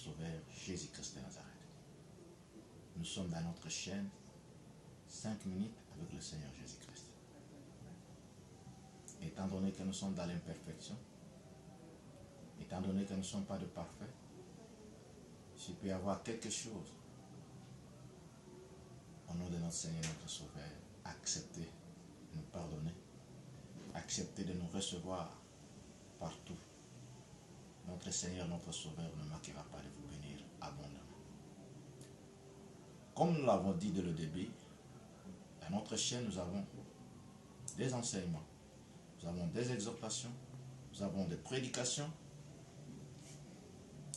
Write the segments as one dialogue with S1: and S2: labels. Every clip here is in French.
S1: Sauveur, Jésus-Christ de Nazareth. Nous sommes dans notre chaîne 5 minutes avec le Seigneur Jésus-Christ. Étant donné que nous sommes dans l'imperfection, étant donné que nous ne sommes pas de parfaits, s'il peut y avoir quelque chose, au nom de notre Seigneur, notre Sauveur, acceptez de nous pardonner, acceptez de nous recevoir partout. Notre Seigneur, notre Sauveur ne manquera pas de vous bénir abondamment. Comme nous l'avons dit dès le début, dans notre chaîne, nous avons des enseignements, nous avons des exhortations, nous avons des prédications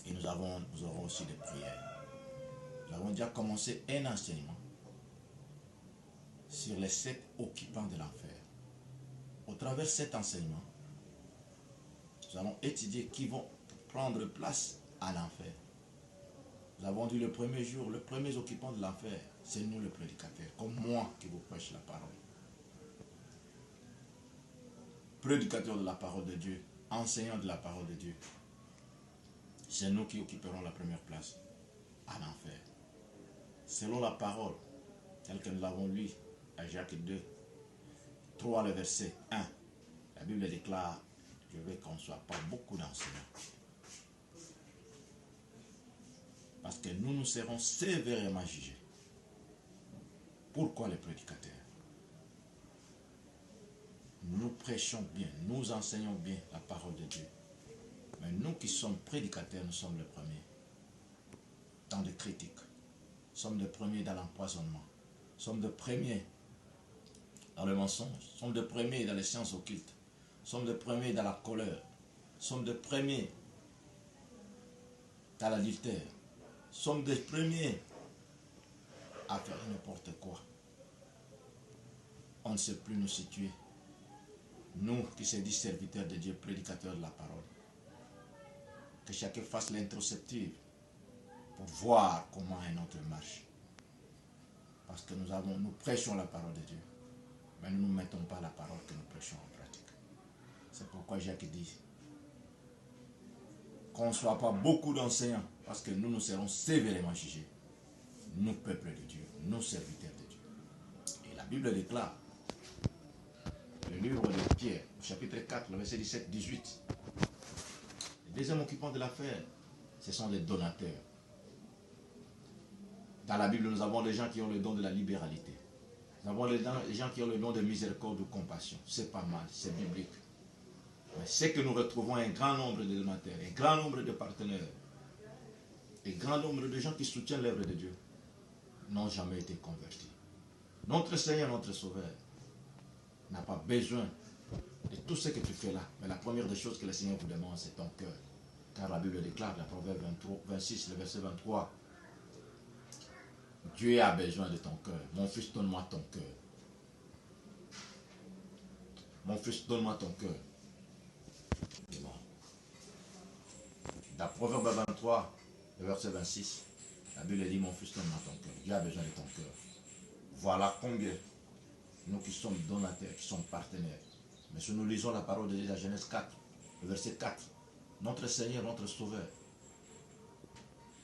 S1: et nous aurons aussi des prières. Nous avons déjà commencé un enseignement sur les 7 occupants de l'enfer. Au travers de cet enseignement, nous allons étudier qui vont prendre place à l'enfer. Nous avons dit le premier jour, le premier occupant de l'enfer, c'est nous le prédicateur, comme moi qui vous prêche la parole. Prédicateur de la parole de Dieu, enseignant de la parole de Dieu. C'est nous qui occuperons la première place à l'enfer. Selon la parole, telle que nous l'avons lue à Jacques 2, 3, le verset 1, la Bible déclare, je veux qu'on ne soit pas beaucoup d'enseignants. Parce que nous serons sévèrement jugés. Pourquoi les prédicateurs? Nous prêchons bien, nous enseignons bien la parole de Dieu. Mais nous qui sommes prédicateurs, nous sommes les premiers dans les critiques. Nous sommes les premiers dans l'empoisonnement. Nous sommes les premiers dans le mensonge. Nous sommes les premiers dans les sciences occultes. Nous sommes les premiers dans la colère. Nous sommes les premiers dans l'adultère. Nous sommes les premiers à faire n'importe quoi. On ne sait plus nous situer. Nous qui se disent serviteurs de Dieu, prédicateurs de la parole. Que chacun fasse l'introspective pour voir comment un autre marche. Parce que nous prêchons la parole de Dieu. Mais nous ne mettons pas la parole que nous prêchons en pratique. C'est pourquoi Jacques dit qu'on ne soit pas beaucoup d'enseignants, parce que nous serons sévèrement jugés. Nous, peuple de Dieu, nous, serviteurs de Dieu. Et la Bible déclare, le livre de Pierre, au chapitre 4, le verset 17-18, le deuxième occupant de l'affaire, ce sont les donateurs. Dans la Bible, nous avons des gens qui ont le don de la libéralité. Nous avons des gens qui ont le don de miséricorde ou de compassion. C'est pas mal, c'est biblique. Mais c'est que nous retrouvons un grand nombre de donateurs, un grand nombre de partenaires, un grand nombre de gens qui soutiennent l'œuvre de Dieu, n'ont jamais été convertis. Notre Seigneur, notre Sauveur, n'a pas besoin de tout ce que tu fais là. Mais la première des choses que le Seigneur vous demande, c'est ton cœur. Car la Bible déclare, dans Proverbe 26, le verset 23, Dieu a besoin de ton cœur. Mon fils, donne-moi ton cœur. Mon fils, donne-moi ton cœur. Bon. Dans Proverbe 23, le verset 26, la Bible dit, mon fils, donne-moi ton cœur. Dieu a besoin de ton cœur. Voilà combien nous qui sommes donateurs, qui sommes partenaires. Mais si nous lisons la parole de la Genèse 4, le verset 4, notre Seigneur, notre Sauveur,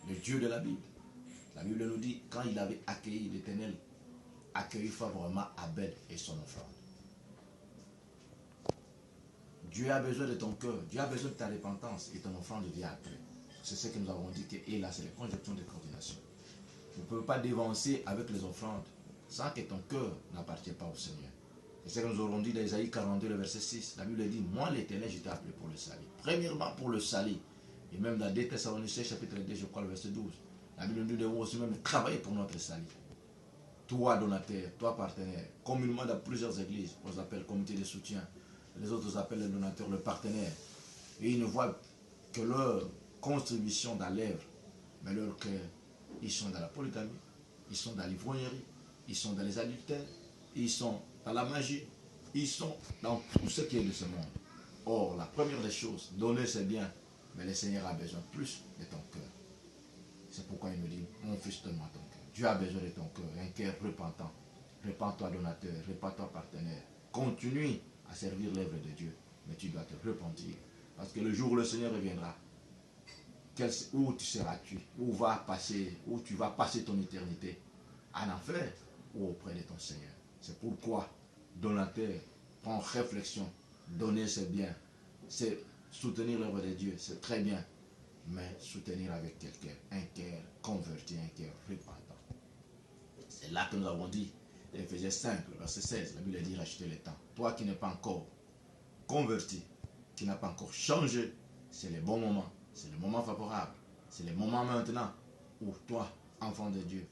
S1: le Dieu de la Bible nous dit, quand il avait accueilli l'Éternel, accueilli favorablement Abel et son offrande. Dieu a besoin de ton cœur, Dieu a besoin de ta repentance et ton offrande vient après. C'est ce que nous avons dit, que, et là c'est les conjonctions de coordination. Vous ne pouvez pas dévancer avec les offrandes sans que ton cœur n'appartient pas au Seigneur. C'est ce que nous aurons dit dans Isaïe 42, le verset 6. La Bible dit, moi l'Éternel, je t'ai appelé pour le salut. Premièrement pour le salut. Et même dans 2 Thessaloniciens, chapitre 2, je crois, le verset 12. La Bible nous dit aussi même travailler pour notre salut. Toi, donateur, toi, partenaire, communément dans plusieurs églises, on les appelle comité de soutien. Les autres appellent les donateurs, le partenaire. Et ils ne voient que leur contribution dans l'œuvre, mais leur cœur, ils sont dans la polygamie, ils sont dans l'ivrognerie, ils sont dans les adultères, ils sont dans la magie, ils sont dans tout ce qui est de ce monde. Or, la première des choses, donner c'est bien, mais le Seigneur a besoin plus de ton cœur. C'est pourquoi il me dit, mon fils, donne-moi ton cœur. Dieu a besoin de ton cœur, un cœur repentant. Repends-toi donateur, repends-toi partenaire. Continue à servir l'œuvre de Dieu, mais tu dois te repentir. Parce que le jour où le Seigneur reviendra, où tu seras tué, où tu vas passer ton éternité, en enfer ou auprès de ton Seigneur. C'est pourquoi, donateur, prends réflexion, donner c'est bien, c'est soutenir l'œuvre de Dieu, c'est très bien, mais soutenir avec quelqu'un, un cœur converti, un cœur repentant. C'est là que nous avons dit, Éphésiens 5, verset 16, la Bible dit racheter le temps. Toi qui n'es pas encore converti, qui n'a pas encore changé, c'est le bon moment, c'est le moment favorable, c'est le moment maintenant où toi, enfant de Dieu,